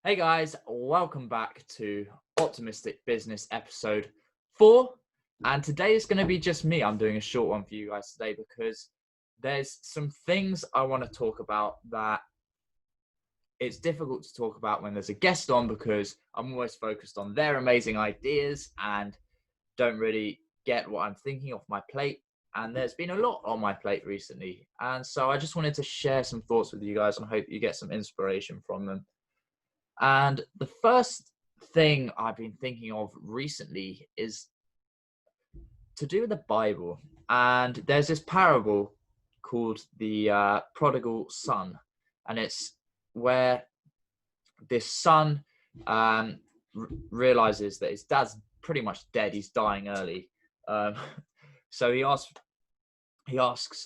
Hey guys, welcome back to Optimistic Business episode 4. And today is going to be just me. I'm doing a short one for you guys today because there's some things I want to talk about that it's difficult to talk about when there's a guest on because I'm always focused on their amazing ideas and don't really get what I'm thinking off my plate. And there's been a lot on my plate recently. And so I just wanted to share some thoughts with you guys and I hope you get some inspiration from them. And the first thing I've been thinking of recently is to do with the Bible. And there's this parable called the prodigal son. And it's where this son realizes that his dad's pretty much dead. He's dying early. Um, so he asks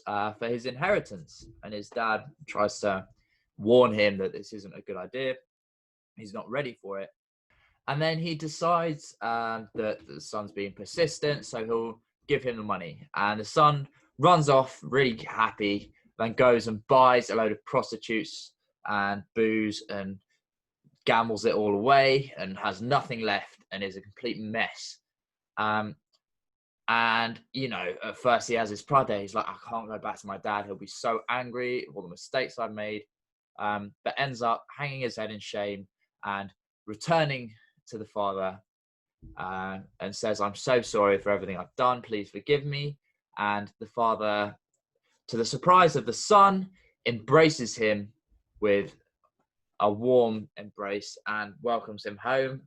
for his inheritance. And his dad tries to warn him that this isn't a good idea. He's not ready for it. And then he decides that the son's being persistent, so he'll give him the money. And the son runs off really happy, then goes and buys a load of prostitutes and booze and gambles it all away and has nothing left and is a complete mess. And, at first he has his pride there. He's like, I can't go back to my dad. He'll be so angry of all the mistakes I've made. But ends up hanging his head in shame and returning to the father and says, I'm so sorry for everything I've done. Please forgive me. And the father, to the surprise of the son, embraces him with a warm embrace and welcomes him home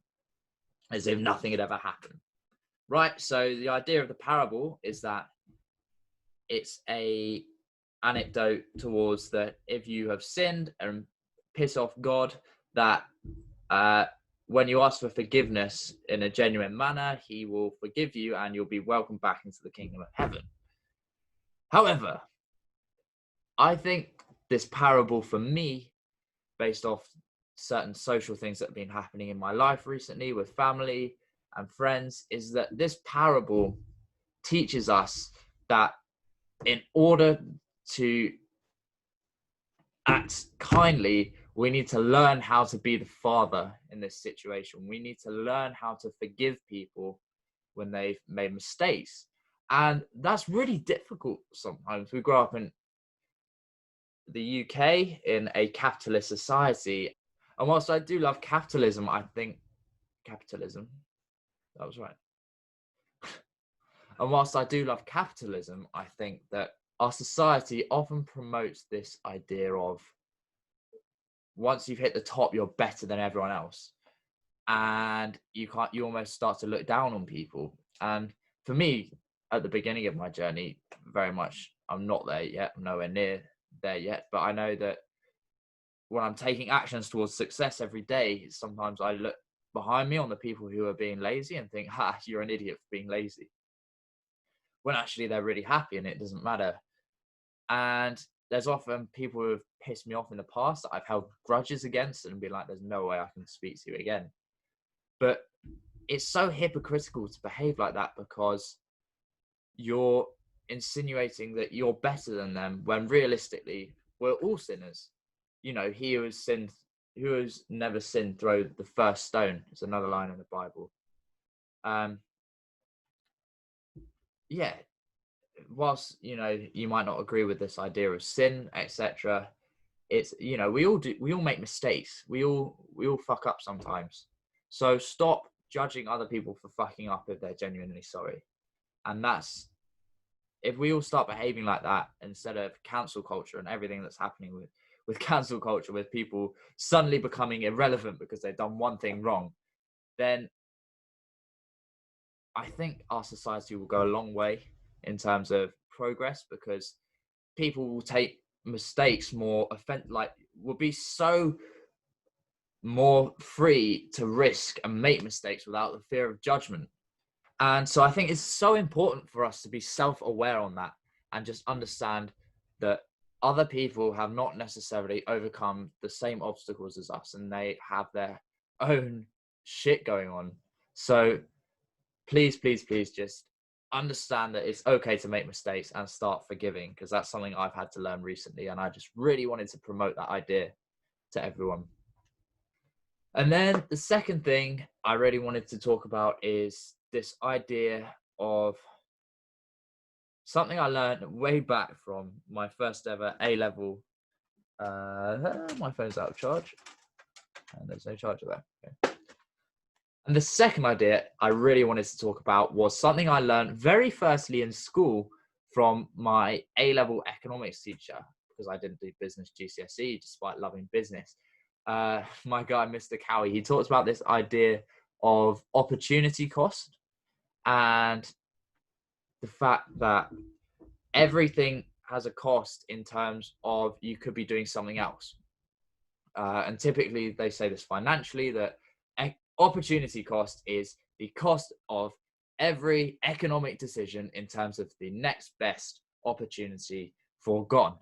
as if nothing had ever happened. Right. So the idea of the parable is that it's a anecdote towards that if you have sinned and piss off God, that when you ask for forgiveness in a genuine manner, he will forgive you and you'll be welcomed back into the kingdom of heaven. However, I think this parable for me, based off certain social things that have been happening in my life recently with family and friends, is that this parable teaches us that in order to act kindly, we need to learn how to be the father in this situation. We need to learn how to forgive people when they've made mistakes. And that's really difficult sometimes. We grow up in the UK in a capitalist society. And whilst I do love capitalism, I think capitalism, that was right. And whilst I do love capitalism, I think that our society often promotes this idea of once you've hit the top, you're better than everyone else. And you almost start to look down on people. And for me, at the beginning of my journey, very much, I'm not there yet. I'm nowhere near there yet. But I know that when I'm taking actions towards success every day, sometimes I look behind me on the people who are being lazy and think, you're an idiot for being lazy. When actually they're really happy and it doesn't matter. And there's often people who have pissed me off in the past that I've held grudges against and been like, there's no way I can speak to you again. But it's so hypocritical to behave like that because you're insinuating that you're better than them when realistically we're all sinners. He who has never sinned, throw the first stone. It's another line in the Bible. Yeah. Whilst, you might not agree with this idea of sin, etc. It's, we all make mistakes. We all fuck up sometimes. So stop judging other people for fucking up if they're genuinely sorry. And that's, if we all start behaving like that instead of cancel culture and everything that's happening with cancel culture, with people suddenly becoming irrelevant because they've done one thing wrong, then I think our society will go a long way in terms of progress because people will take mistakes more will be so more free to risk and make mistakes without the fear of judgment. And so I think it's so important for us to be self-aware on that and just understand that other people have not necessarily overcome the same obstacles as us and they have their own shit going on. So please just understand that it's okay to make mistakes and start forgiving, because that's something I've had to learn recently. And I just really wanted to promote that idea to everyone. And then the second thing I really wanted to talk about is this idea of something I learned way back from my first ever A-level. My phone's out of charge, and there's no charger there. Okay. And the second idea I really wanted to talk about was something I learned very firstly in school from my A-level economics teacher, because I didn't do business GCSE despite loving business. My guy, Mr. Cowie, he talks about this idea of opportunity cost and the fact that everything has a cost in terms of you could be doing something else. And typically they say this financially, that opportunity cost is the cost of every economic decision in terms of the next best opportunity forgone.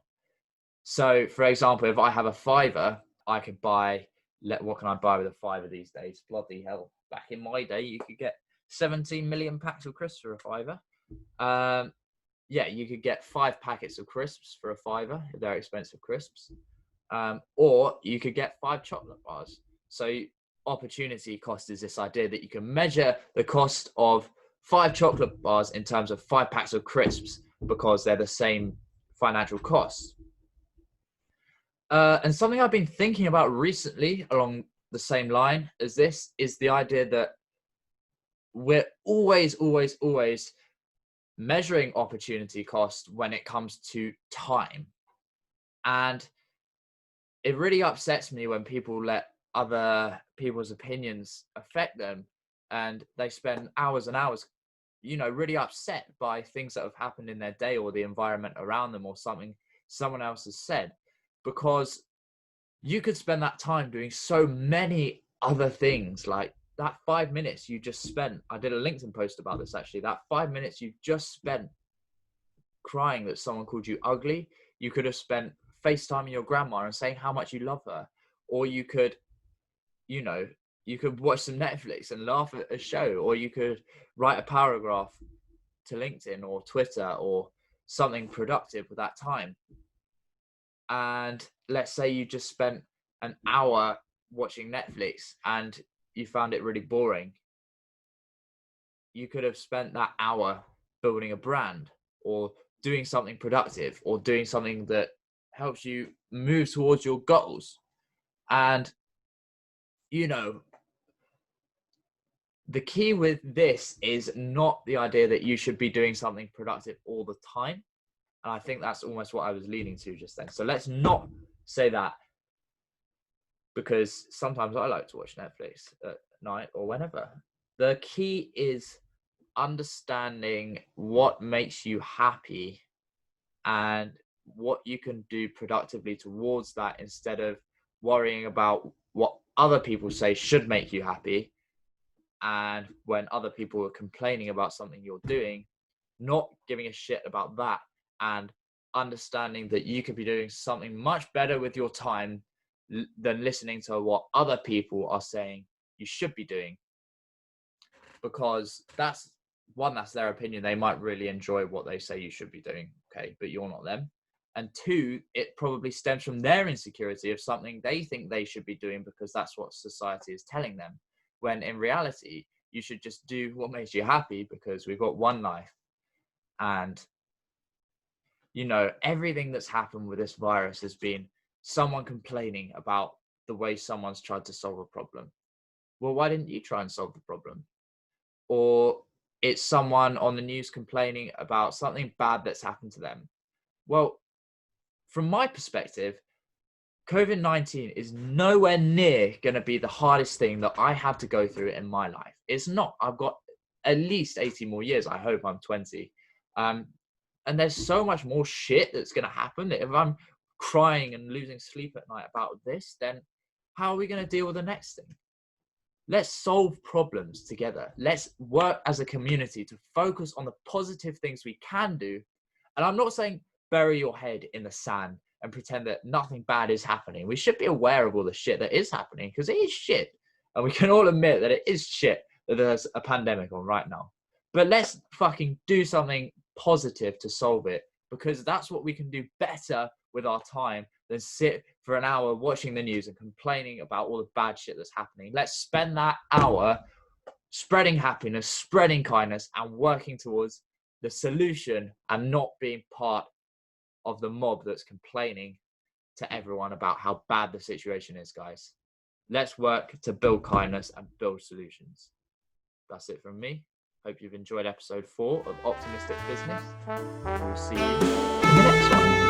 So for example, if I have a fiver, I could buy, what can I buy with a fiver these days? Bloody hell. Back in my day, you could get 17 million packs of crisps for a fiver. Yeah, you could get 5 packets of crisps for a fiver. They're expensive crisps. Or you could get 5 chocolate bars. So opportunity cost is this idea that you can measure the cost of 5 chocolate bars in terms of 5 packs of crisps because they're the same financial cost. And something I've been thinking about recently along the same line as this is the idea that we're always measuring opportunity cost when it comes to time. And it really upsets me when people let other people's opinions affect them and they spend hours and hours, really upset by things that have happened in their day or the environment around them or something someone else has said, because you could spend that time doing so many other things. Like that 5 minutes you just spent, I did a LinkedIn post about this actually, that 5 minutes you just spent crying that someone called you ugly, you could have spent FaceTiming your grandma and saying how much you love her. Or you could, you could watch some Netflix and laugh at a show, or you could write a paragraph to LinkedIn or Twitter or something productive with that time. And let's say you just spent an hour watching Netflix and you found it really boring. You could have spent that hour building a brand or doing something productive or doing something that helps you move towards your goals. And, the key with this is not the idea that you should be doing something productive all the time. And I think that's almost what I was leading to just then. So let's not say that, because sometimes I like to watch Netflix at night or whenever. The key is understanding what makes you happy and what you can do productively towards that, instead of worrying about what other people say should make you happy. And when other people are complaining about something you're doing, not giving a shit about that and understanding that you could be doing something much better with your time than listening to what other people are saying you should be doing. Because that's their opinion. They might really enjoy what they say you should be doing, okay, but you're not them. And 2, it probably stems from their insecurity of something they think they should be doing because that's what society is telling them. When in reality, you should just do what makes you happy, because we've got one life. And, everything that's happened with this virus has been someone complaining about the way someone's tried to solve a problem. Well, why didn't you try and solve the problem? Or it's someone on the news complaining about something bad that's happened to them. Well, from my perspective, COVID-19 is nowhere near going to be the hardest thing that I have to go through in my life. It's not. I've got at least 80 more years. I hope I'm 20. And there's so much more shit that's going to happen. If I'm crying and losing sleep at night about this, then how are we going to deal with the next thing? Let's solve problems together. Let's work as a community to focus on the positive things we can do. And I'm not saying bury your head in the sand and pretend that nothing bad is happening. We should be aware of all the shit that is happening, because it is shit. And we can all admit that it is shit that there's a pandemic on right now. But let's fucking do something positive to solve it, because that's what we can do better with our time than sit for an hour watching the news and complaining about all the bad shit that's happening. Let's spend that hour spreading happiness, spreading kindness, and working towards the solution, and not being part of the mob that's complaining to everyone about how bad the situation is, guys. Let's work to build kindness and build solutions. That's it from me. Hope you've enjoyed episode 4 of Optimistic Business. We'll see you in the next one.